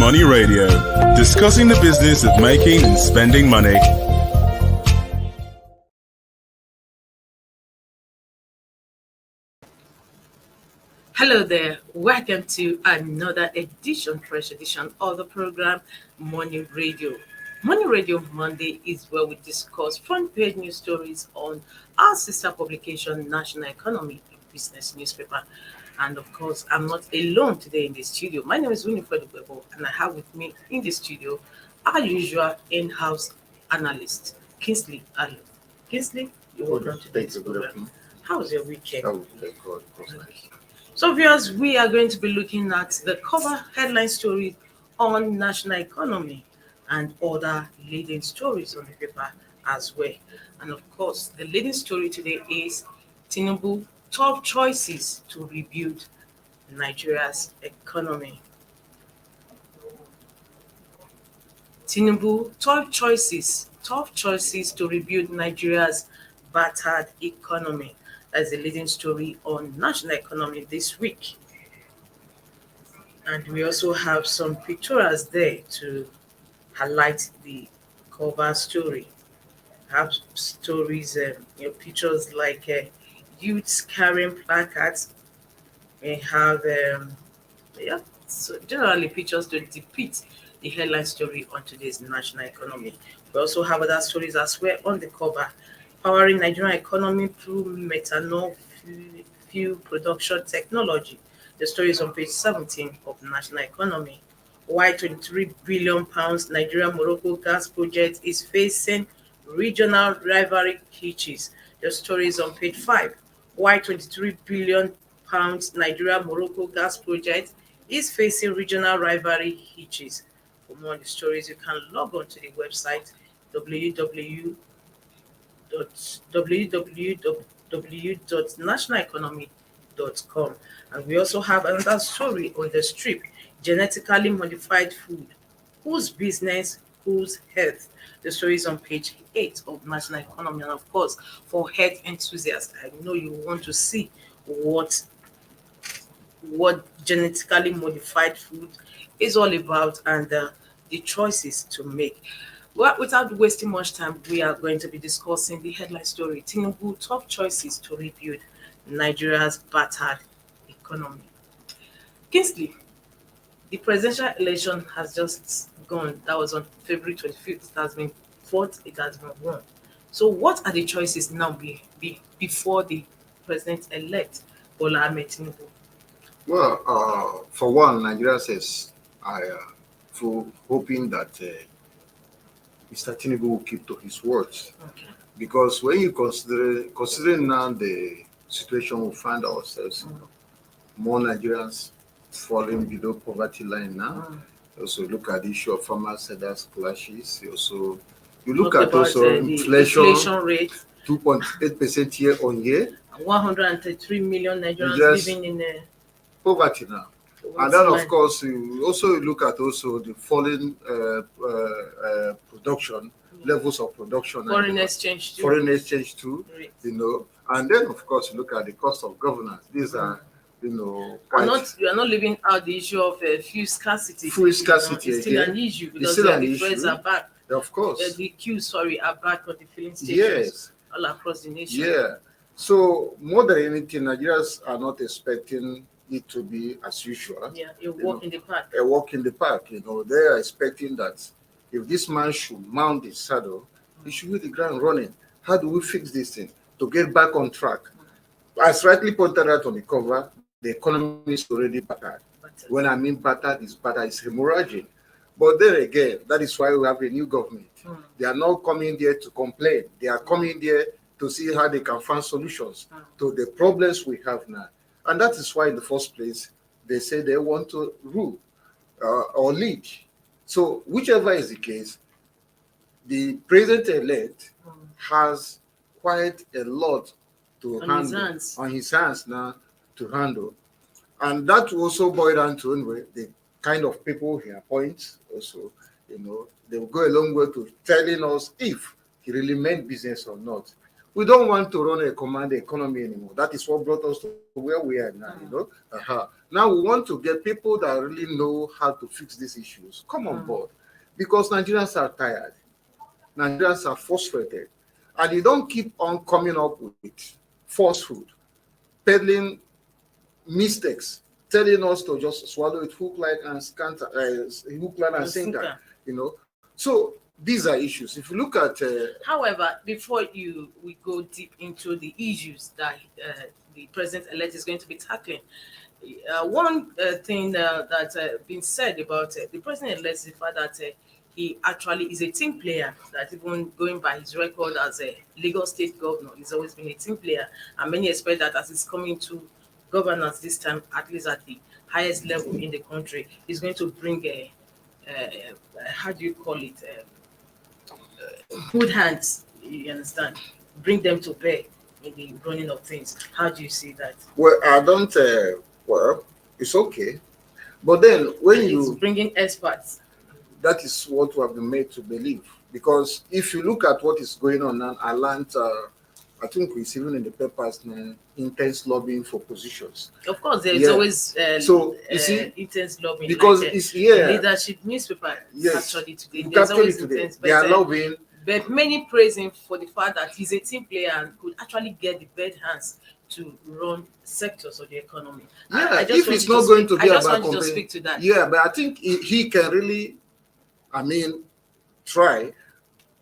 Money Radio, discussing the business of making and spending money. Hello there, welcome to another edition, fresh edition of the program Money Radio. Money Radio Monday is where we discuss front page news stories on our sister publication, National Economy Business Newspaper. And of course, I'm not alone today in the studio. My name is Winifred Webo, and I have with me in the studio our usual in-house analyst, Kingsley Allo. Kingsley, you're welcome to today's program. How was your weekend? Oh, thank God. Nice. So, viewers, we are going to be looking at the cover headline stories on national economy and other leading stories on the paper as well. And of course, the leading story today is Tinubu tough choices to rebuild Nigeria's economy. Tinubu tough choices to rebuild Nigeria's battered economy. That's the leading story on national economy this week. And we also have some pictures there to highlight the cover story. Have stories, pictures like youths carrying placards. We have, so generally pictures to depict the headline story on today's national economy. We also have other stories as well on the cover. Powering Nigerian economy through methanol fuel production technology. The story is on page 17 of the National Economy. Why £23 billion Nigeria-Morocco gas project is facing regional rivalry hitches. The story is on page 5. Why £23 billion Nigeria-Morocco gas project is facing regional rivalry hitches. For more on the stories, you can log on to the website www.nationaleconomy.com. And we also have another story on the strip, genetically modified food, whose business, whose health. The story is on page 8 of National Economy. And of course, for health enthusiasts, I know you want to see what genetically modified food is all about and the choices to make. Well, without wasting much time, we are going to be discussing the headline story, Tinubu tough choices to rebuild Nigeria's battered economy. Kingsley, the presidential election has just gone. That was on February 25th. It has been fought. It has been won. So what are the choices now before the president-elect, Bola Ahmed Tinubu? Well, for one, Nigeria says, for hoping that Mr. Tinubu will keep to his words. Okay. Because when you considering now the situation we find ourselves in, more Nigerians falling below poverty line now. Also look at the issue of farmer sellers clashes. You look at also inflation rate, 2.8% year on year. 133 million Nigerians living in poverty now. And then, of course, you also look at also the falling production, levels of production. Foreign exchange too, And then, of course, you look at the cost of governance. These are, quite... You are not leaving out the issue of fuel scarcity. Fuel scarcity, it's still an issue because the fuels are back. Of course. The queues, are back on the filling stations all across the nation. Yeah. So, more than anything, Nigerians are not expecting it to be as usual. Yeah, a walk in the park. A walk in the park. They are expecting that if this man should mount the saddle, he should hit the ground running. How do we fix this thing to get back on track? As rightly pointed out on the cover, the economy is already battered. When I mean battered, it's hemorrhaging. But then again, that is why we have a new government. They are not coming there to complain. They are coming there to see how they can find solutions to the problems we have now. And that is why in the first place, they say they want to rule or lead. So whichever is the case, the president-elect has quite a lot to handle on his hands now to handle. And that also boils down to anyway, the kind of people he appoints also, they will go a long way to telling us if he really meant business or not. We don't want to run a command economy anymore. That is what brought us to where we are now, you know. Now we want to get people that really know how to fix these issues come on board, because Nigerians are tired. Nigerians are frustrated. And you don't keep on coming up with falsehood, peddling mistakes, telling us to just swallow it hook, line, and hook, line, and sinker, you know. So these are issues. If you look at, however, before we go deep into the issues that the president-elect is going to be tackling, one thing that's been said about the president-elect is the fact that he actually is a team player. That even going by his record as a Lagos State governor, he's always been a team player, and many expect that as he's coming to governance this time, at least at the highest level in the country, he's going to bring a how do you call it? Good hands, you understand? Bring them to bear in the running of things. How do you see that? well, I don't, well, it's okay. But then when It's bringing experts. that is what we have been made to believe. Because if you look at what is going on now, Atlanta, I think it's even in the papers now, intense lobbying for positions. Of course, there's always so you see, intense lobbying. because like, it's leadership newspaper. Yes, Actually, today there's always today. intense. They are lobbying. But many praise him for the fact that he's a team player and could actually get the best hands to run sectors of the economy. Yeah, I just if want it's you not to going speak- to be I just about want you to speak to that. Yeah, but I think he can really, I mean, try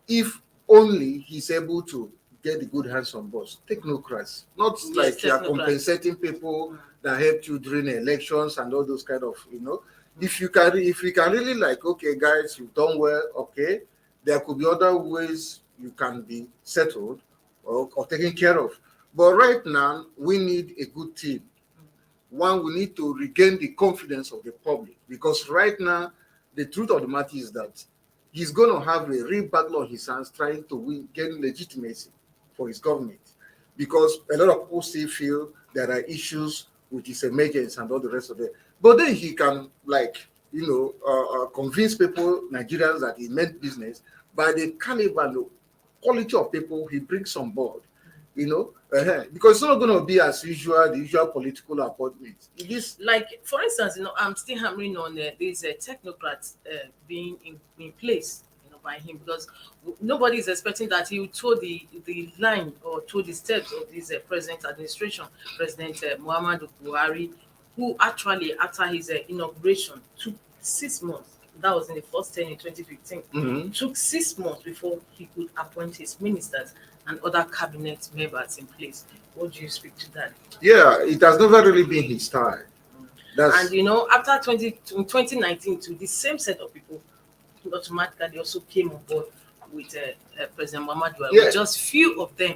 if only he's able to get the good hands on boss. Technocrats, not Yes, like you are technocrats. compensating people that helped you during elections and all those kind of, you know. If you can really, like, okay, guys, you've done well, okay, there could be other ways you can be settled or taken care of. But right now, we need a good team. One, we need to regain the confidence of the public, because right now, the truth of the matter is that he's going to have a real battle on his hands trying to gain legitimacy for his government, because a lot of people still feel there are issues with his emergence and all the rest of it. But then he can, like, you know, convince people, Nigerians, that he meant business by the caliber, the quality of people he brings on board, you know, because it's not going to be as usual, the usual political appointments. It is Like, for instance, you know, I'm still hammering on these technocrats being in place, you know, by him, because nobody is expecting that he would toe the line or toe the steps of this present administration, President Muhammadu Buhari, who actually, after his inauguration, took 6 months. That was in the first term in 2015. Took 6 months before he could appoint his ministers and other cabinet members in place. What do you speak to that? Yeah, it has never really been his style. And you know, after 2019, to the same set of people automatically also came on board with President Muhammadu Buhari, with just few of them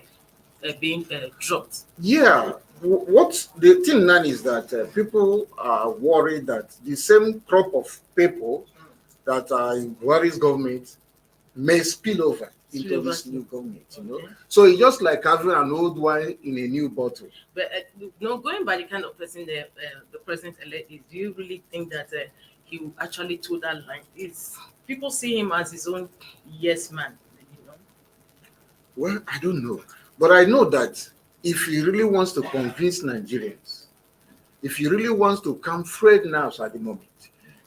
being dropped. Yeah, what the thing now is that people are worried that the same crop of people that are in Buhari's government may spill over into this new government, you know. So it's just like having an old wine in a new bottle. But you know, going by the kind of person the president-elect is, do you really think that he will actually toe that line? People see him as his own yes man, you know? Well, I don't know. But I know that if he really wants to convince Nigerians, if he really wants to calm frayed nerves at the moment,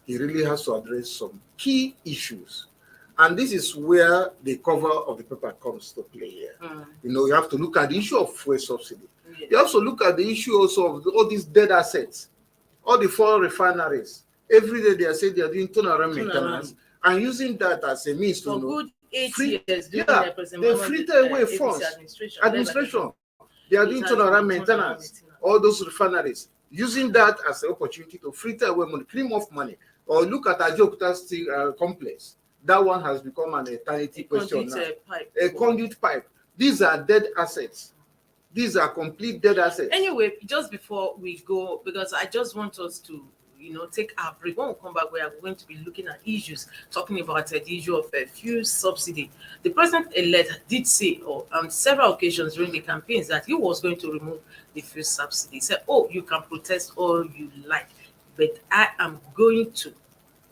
he really has to address some key issues. And this is where the cover of the paper comes to play here. You know, you have to look at the issue of fuel subsidy. Yeah. You also look at the issue also of all these dead assets, all the 4 refineries. Every day they are saying they are doing turnaround maintenance and using that as a means to good 8 years. They frittered away funds. Administration. They are doing turnaround maintenance. All those refineries, using that as an opportunity to fritter away money, cream off money. Or look at Ajokuta Steel Complex. That one has become an eternity question now. A conduit pipe. These are dead assets. These are complete dead assets. Anyway, just before we go, because I just want us to, you know, take our break. When we come back, we are going to be looking at issues, talking about the issue of fuel subsidy. The president-elect did say on several occasions during the campaigns that he was going to remove the fuel subsidy. He said, oh, you can protest all you like, but I am going to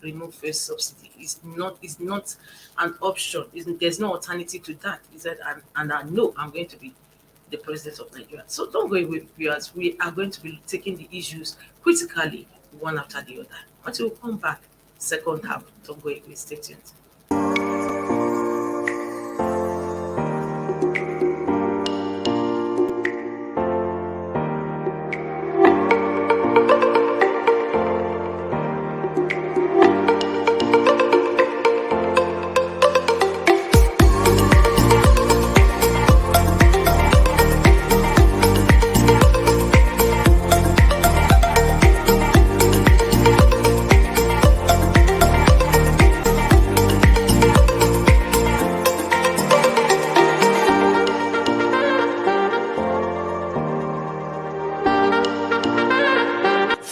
remove fuel subsidy. It's not an option. There's no alternative to that. He said, and I know I'm going to be the president of Nigeria. So don't go away, viewers. We are going to be taking the issues critically one after the other. Until we come back, second half. Don't go away. Stay tuned.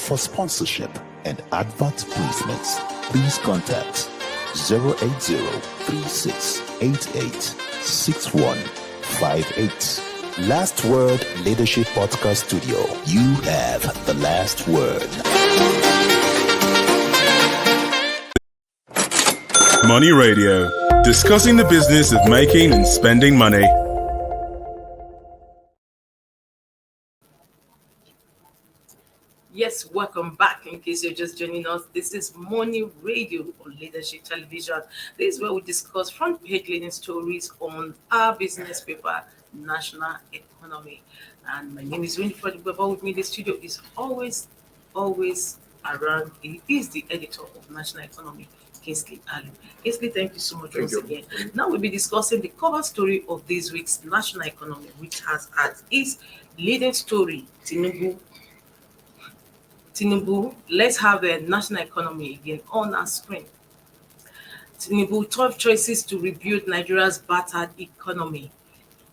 For sponsorship and advert placements, please contact 080-3688-6158. Last Word Leadership Podcast Studio. You have the last word. Money Radio, discussing the business of making and spending money. Yes, welcome back. In case you're just joining us, this is Money Radio on Leadership Television. This is where we discuss front page leading stories on our business paper, National Economy. And my name is Winifred. Whoever with me in the studio is always around. He is the editor of National Economy, Kingsley Alu. Kingsley, thank you so much once again. Now we'll be discussing the cover story of this week's National Economy, which has as its leading story, Tinubu, let's have a national economy again on our screen. Tinubu, tough choices to rebuild Nigeria's battered economy.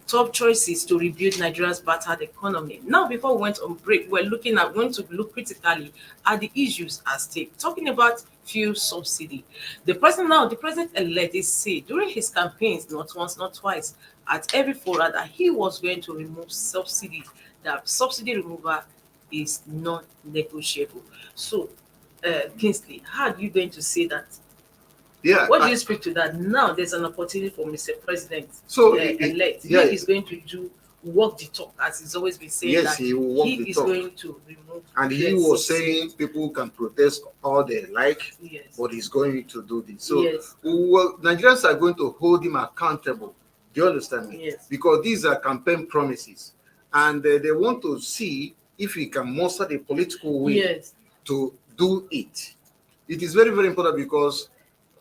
Top choices to rebuild Nigeria's battered economy. Now, before we went on break, we're going to look critically at the issues at stake. Talking about fuel subsidy. The president-elect is said during his campaigns, not once, not twice, at every forum that he was going to remove subsidy. That subsidy removal is not negotiable. So, Kingsley, how are you going to say that? Yeah. What do you speak to that? Now there's an opportunity for Mr. President elect. Yeah, He's going to walk the talk, as he's always been saying. Yes, that he will walk the is talk. going to remove. And he was saying people can protest all they like, Yes. but he's going to do this. So Yes. Nigerians are going to hold him accountable. Do you understand me? Yes. Because these are campaign promises. And they want to see if he can muster the political will Yes. to do it. It is very, very important because,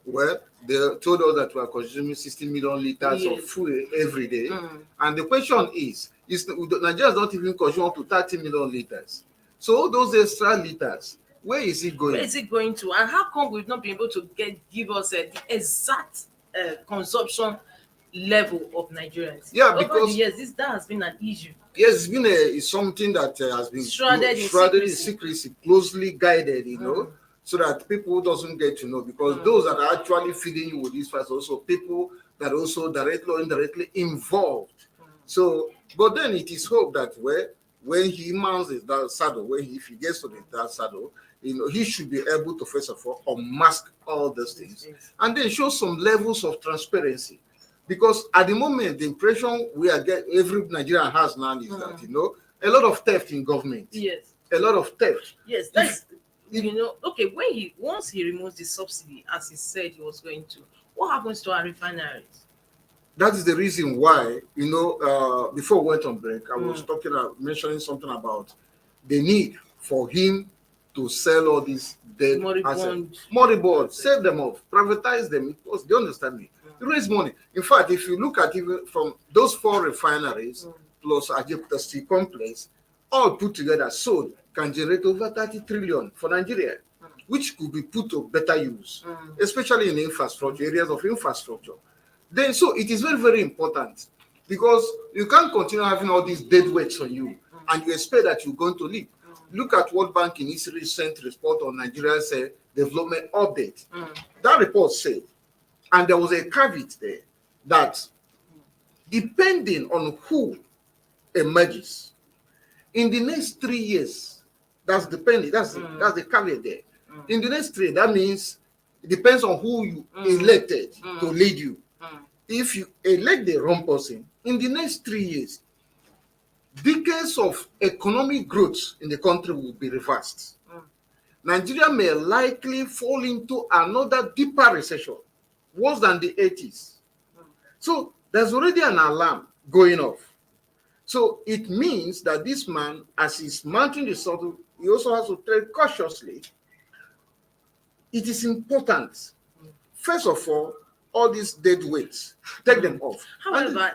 well, they told us that we are consuming 60 million liters of food every day. And the question is Nigerians don't even consume up to 30 million liters. So all those extra liters, where is it going? Where is it going to? And how come we've not been able to give us the exact consumption level of Nigerians? Yeah, over because the years, that has been an issue. Yes, it's something that has been shrouded in secrecy, closely guided, so that people doesn't get to know. Because those that are actually feeding you with these fast also people that also directly or indirectly involved. So, but then it is hope that when he mounts that saddle, if he gets to that saddle, he should be able to first of all unmask all those things and then show some levels of transparency. Because at the moment, the impression we are getting, every Nigerian has now is that, a lot of theft in government. Yes. A lot of theft. Yes, that's, okay, once he removes the subsidy, as he said he was going to, what happens to our refineries? That is the reason why, before we went on break, I was mentioning something about the need for him to sell all these dead moribund, sell them off, privatize them. Because, do you understand me? Raise money. In fact, if you look at even from those 4 refineries plus Ajipta Steel Complex, all put together sold can generate over 30 trillion for Nigeria, which could be put to better use, especially in infrastructure, areas of infrastructure. Then, so it is very, very important because you can't continue having all these dead weights on you and you expect that you're going to live. Look at World Bank in its recent report on Nigeria's development update. That report said, and there was a caveat there, that depending on who emerges, in the next 3 years, that's the caveat there. In the next 3, that means it depends on who you elected to lead you. If you elect the wrong person, in the next 3 years, decades of economic growth in the country will be reversed. Nigeria may likely fall into another deeper recession, worse than the 80s. So there's already an alarm going off. So it means that this man, as he's mounting the saddle, he also has to tread cautiously. It is important, first of all these dead weights, take them off. However,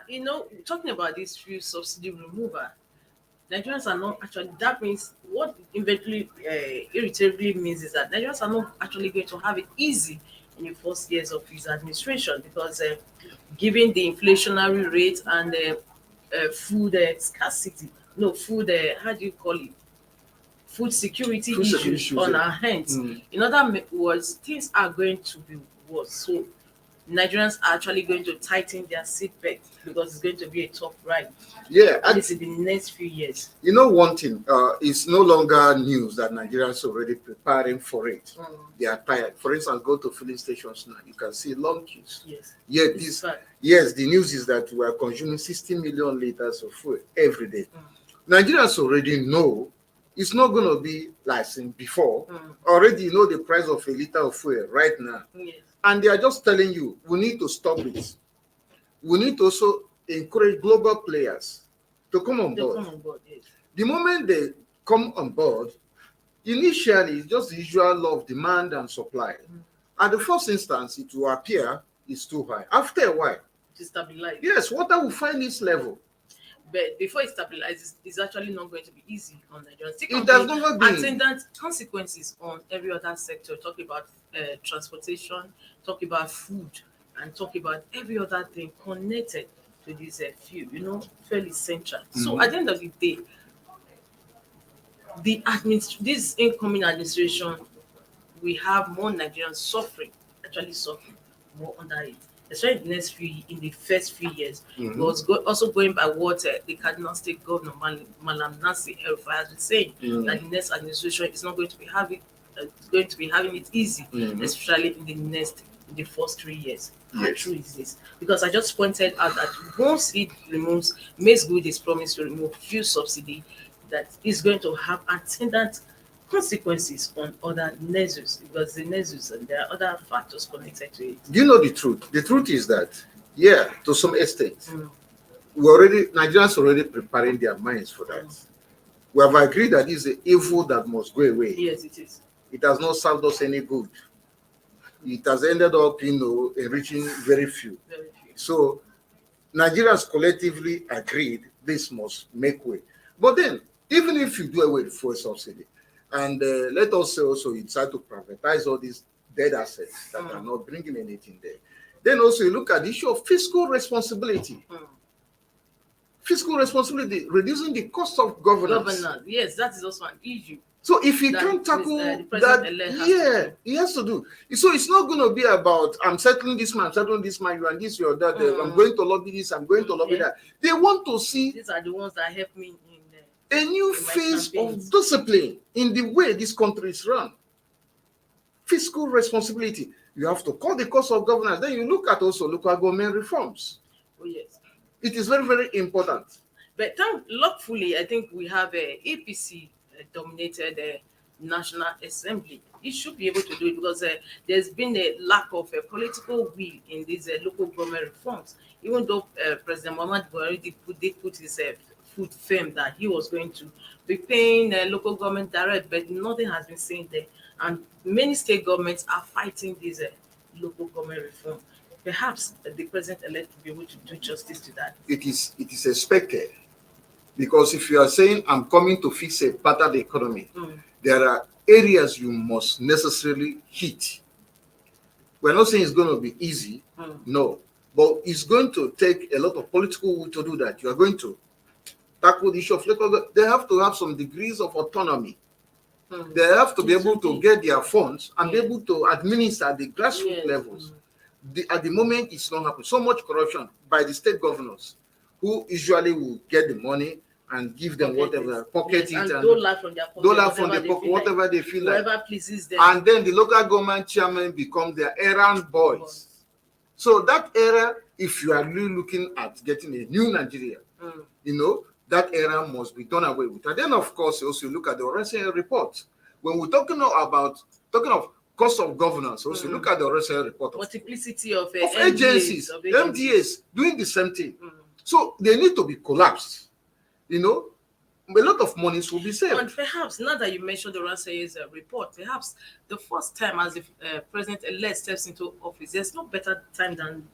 talking about this fuel subsidy removal, Nigerians are not actually, that means what eventually irritably means is that Nigerians are not actually going to have it easy in the first years of his administration, because given the inflationary rate and food scarcity, how do you call it? Food security issues on our hands. In other words, things are going to be worse. So Nigerians are actually going to tighten their seatbelt, because it's going to be a tough ride. Yeah, at least in the next few years. You know, one thing, it's no longer news that Nigerians are already preparing for it. They are tired. For instance, go to filling stations now, you can see long queues. Yes. The news is that we are consuming 60 million liters of fuel every day. Nigerians already know it's not going to be like before. Already you know the price of a liter of fuel right now. Yes. And they are just telling you, we need to stop it. We need to also encourage global players to come on board. Yes. The moment they come on board, initially it's just the usual law of demand and supply. At the first instance, it will appear it's too high. After a while, to stabilize. Yes, water will find its level. But before it stabilizes, it's actually not going to be easy on Nigerians. It has never been. Attendant consequences on every other sector. Talk about transportation, talk about food, and talk about every other thing connected to this fuel, fairly central. So at the end of the day, this incoming administration, we have more Nigerians suffering more under it. Especially in the first few years. It was also going by what the Cardinal State Governor Malam Nancy El-Rufai has been saying, that the next administration is not going to be having it easy, especially in the first 3 years. How true is this? Because I just pointed out that once it makes good its promise to remove fuel subsidy, that is going to have attendant consequences on other NESUs, because the NESUs and there are other factors connected to it. Do you know the truth? The truth is that, to some extent, Nigerians are already preparing their minds for that. We have agreed that this is an evil that must go away. Yes, it is. It has not served us any good. It has ended up, enriching very few. Very few. So Nigerians collectively agreed this must make way. But then, even if you do away with fuel subsidy, and let us say also you decide to privatize all these dead assets that are not bringing anything there. Then also you look at the issue of fiscal responsibility. Fiscal responsibility, reducing the cost of governance. Yes, that is also an issue. So if he can't tackle that, he has to do. So it's not going to be about, I'm settling this man, you and this, you or that. I'm going to lobby this, I'm going to lobby that. They want to see. These are the ones that help me a new phase of discipline in the way this country is run. Fiscal responsibility. You have to cut the cost of governance. Then you look at also local government reforms. Oh, yes. It is very, very important. But luckily, I think we have a APC dominated National Assembly. It should be able to do it, because there's been a lack of political will in these local government reforms. Even though President Muhammad Buhari did put his foot firm that he was going to be paying local government direct, but nothing has been seen there. And many state governments are fighting this local government reform. Perhaps the president-elect will be able to do justice to that. It is expected, because if you are saying I'm coming to fix a battered economy, there are areas you must necessarily hit. We're not saying it's going to be easy, no, but it's going to take a lot of political will to do that. You are going to tackle the issue of local government. They have to have some degrees of autonomy. They have to be able to get their funds and be able to administer at the grassroots levels. At the moment, it's not happening. So much corruption by the state governors, who usually will get the money and give them whatever, pocket it, and dollar from their pocket, whatever they feel like. Whatever pleases them. And then the local government chairman become their errand boys. So that era, if you are really looking at getting a new Nigeria, That era must be done away with. And then, of course, you also look at the Oresel report. When we're talking of cost of governance, also look at the Oresel report multiplicity of agencies, MDAs doing the same thing. So they need to be collapsed. You know, a lot of monies will be saved. And perhaps, now that you mentioned the Oresel's report, perhaps the first time as the president-elect steps into office, there's no better time than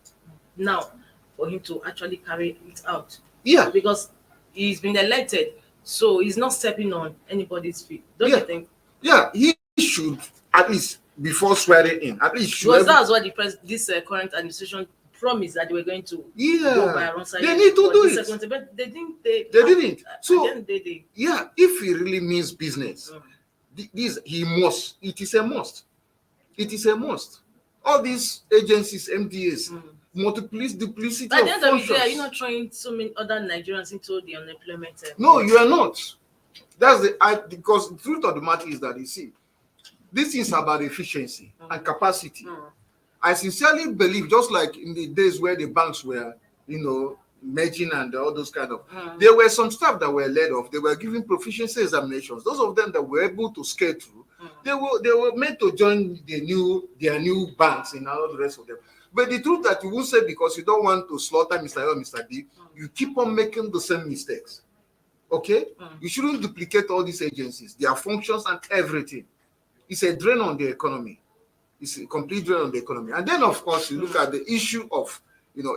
now for him to actually carry it out. Yeah. Because he's been elected, so he's not stepping on anybody's feet. Don't you think? Yeah, he should, at least before swearing in, at least should. Because that's what this current administration promised, that they were going to go by alongside. They need to do it. But they didn't. They didn't. So, yeah, if he really means business, he must. It is a must. It is a must. All these agencies, MDAs, duplicity By of the end of the day, are you functions. not throwing so many other Nigerians into the unemployment? No, you are not. That's because the truth of the matter is that, you see, this is about efficiency and capacity. I sincerely believe, just like in the days where the banks were, merging and all those kind of, there were some staff that were laid off. They were given proficiency examinations. Those of them that were able to scale through, they were meant to join their new banks and all the rest of them. But the truth that you will say, because you don't want to slaughter Mr. A or Mr. B, you keep on making the same mistakes. Okay? You shouldn't duplicate all these agencies, their functions and everything. It's a drain on the economy. It's a complete drain on the economy. And then, of course, you look at the issue of,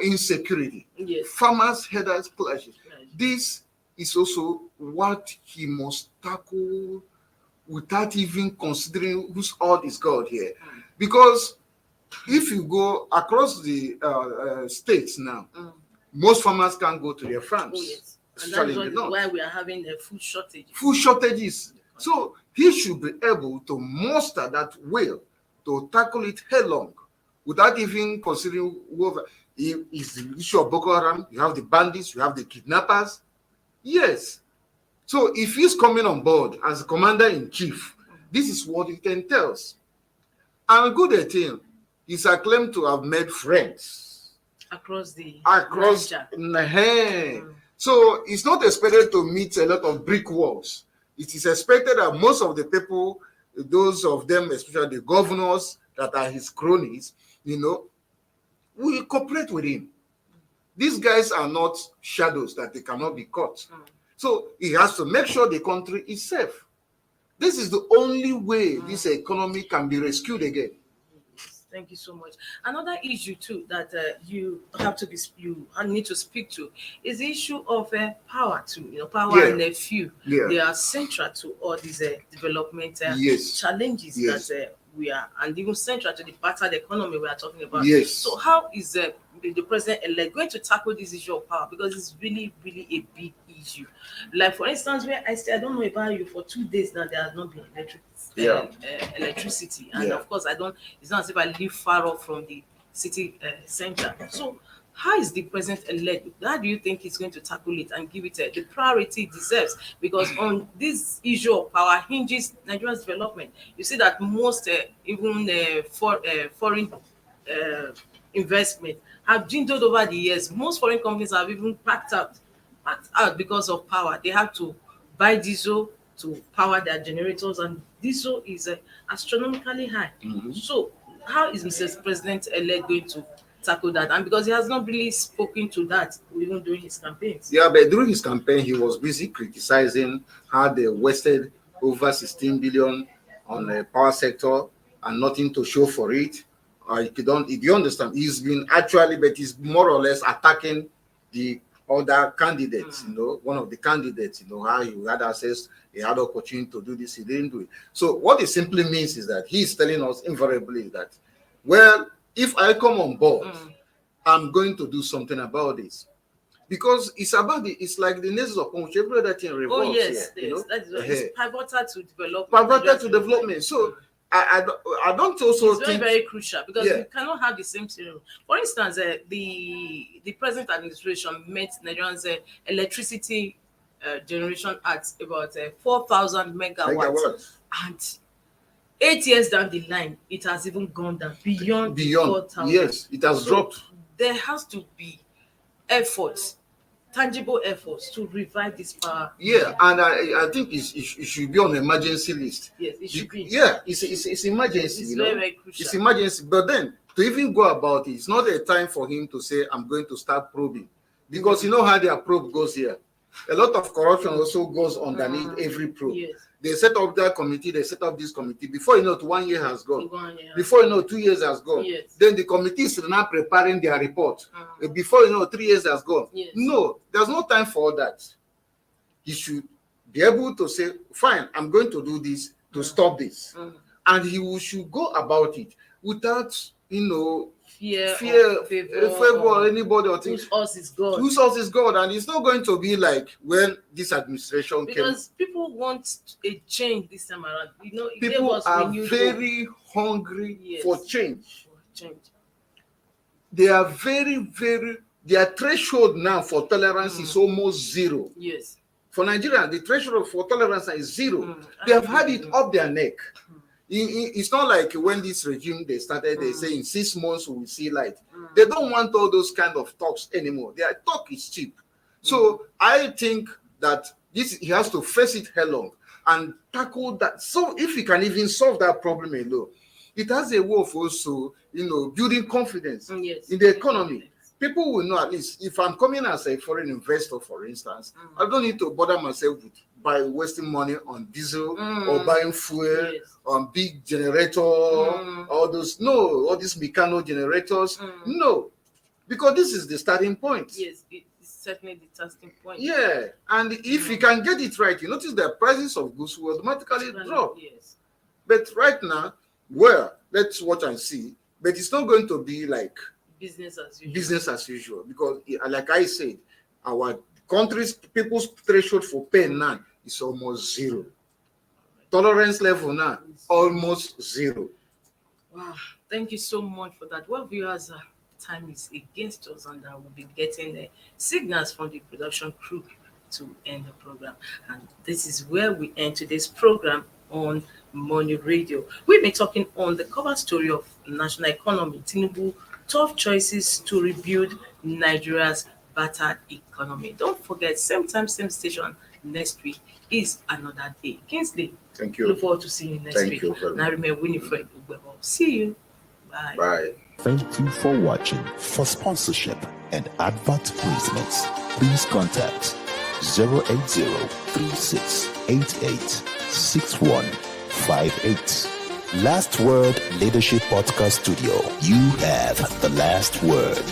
insecurity. Yes. Farmers, headers, clashes. This is also what he must tackle without even considering whose odd is God here. Because if you go across the states now, most farmers can't go to their farms. Oh, yes. And that's why we are having a food shortage. Food shortages. So he should be able to muster that will to tackle it headlong without even considering whoever. Is the issue of Boko Haram, you have the bandits, you have the kidnappers. Yes. So if he's coming on board as commander-in-chief, this is what it entails. And good thing, he's acclaimed to have made friends across So it's not expected to meet a lot of brick walls. It is expected that most of the people, those of them, especially the governors that are his cronies, will cooperate with him. These guys are not shadows that they cannot be caught. So he has to make sure the country is safe. This is the only way this economy can be rescued again. Thank you so much. Another issue too that you need to speak to is the issue of power too. Power and a few. They are central to all these development challenges that we are, and even central to the battered economy we are talking about. Yes. So how is the president-elect going to tackle this issue of power? Because it's really, really a big issue. Like, for instance, where I don't know about you, for 2 days now there has not been electricity, and of course it's not as if I live far off from the city center. So how is the president-elect, how do you think he's going to tackle it and give it the priority it deserves? Because on this issue of power hinges Nigeria's development. You see that most foreign investment have dwindled over the years. Most foreign companies have even packed out because of power. They have to buy diesel to power their generators, and diesel is astronomically high. So how is Mr. President-elect going to tackle that? And because he has not really spoken to that even during his campaigns. Yeah, but during his campaign, he was busy criticizing how they wasted over 16 billion on the power sector and nothing to show for it. If you understand, he's been but he's more or less attacking the other candidates, one of the candidates, how he had access, he had opportunity to do this, he didn't do it. So what it simply means is that he's telling us invariably that, well, if I come on board, I'm going to do something about this. Because it's like the nails upon which every other thing revolves. Oh, yes, yes. That is what it's pivotal to development. Pivotal to development. So I don't also it's think very crucial, because we cannot have the same scenario. For instance, the present administration met Nigerians electricity generation at about 4,000 megawatts, and 8 years down the line, it has even gone down beyond 4,000. Yes, it has dropped. There has to be effort tangible efforts to revive this power. Yeah, and I think it should be on the emergency list. Yes, it should be. Yeah, it's emergency. It's you know? very, very crucial. It's emergency. But then to even go about it, it's not a time for him to say, I'm going to start probing. Because you know how their probe goes here. A lot of corruption also goes underneath every probe. Yes. They set up that committee, they set up this committee. Before you know it, 1 year has gone. Before you know, 2 years has gone. Yes. Then the committee is now preparing their report. Before you know, 3 years has gone. Yes. No, there's no time for all that. He should be able to say, fine, I'm going to do this to stop this. And he should go about it without, fear favor anybody or things. Whose us is God. Whose us is God. And it's not going to be like when this administration because people want a change this time around. People are very hungry for change. They are very, very, their threshold now for tolerance is almost zero. Yes. For Nigeria, the threshold for tolerance is zero. They have had it up their neck. It's not like when this regime they started, they say in 6 months we will see light. They don't want all those kind of talks anymore. Their talk is cheap. So I think that he has to face it head-on and tackle that. So if he can even solve that problem alone, it has a way of also, building confidence in the economy. People will know, at least if I'm coming as a foreign investor, for instance, I don't need to bother myself by wasting money on diesel or buying fuel on big generator, all these mechanical generators. No, because this is the starting point. Yes, it's certainly the starting point. Yeah, and if you can get it right, you notice the prices of goods will automatically drop. Yes. But right now, let's watch and see. But it's not going to be like business as usual. Because, like I said, our people's threshold for pain now is almost zero. Tolerance level now almost zero. Wow, thank you so much for that. Well, viewers, time is against us, and we'll be getting signals from the production crew to end the program. And this is where we end today's program on Money Radio. We've been talking on the cover story of national economy, Tinubu, tough choices to rebuild Nigeria's battered economy. Don't forget, same time, same station next week is another day. Kingsley, thank you. Look forward to seeing you next week. Now remember, Winifred Ugbebo. See you. Bye. Bye. Thank you for watching. For sponsorship and advert placements, please contact 080-3688-6158. Last Word Leadership Podcast Studio. You have the last word.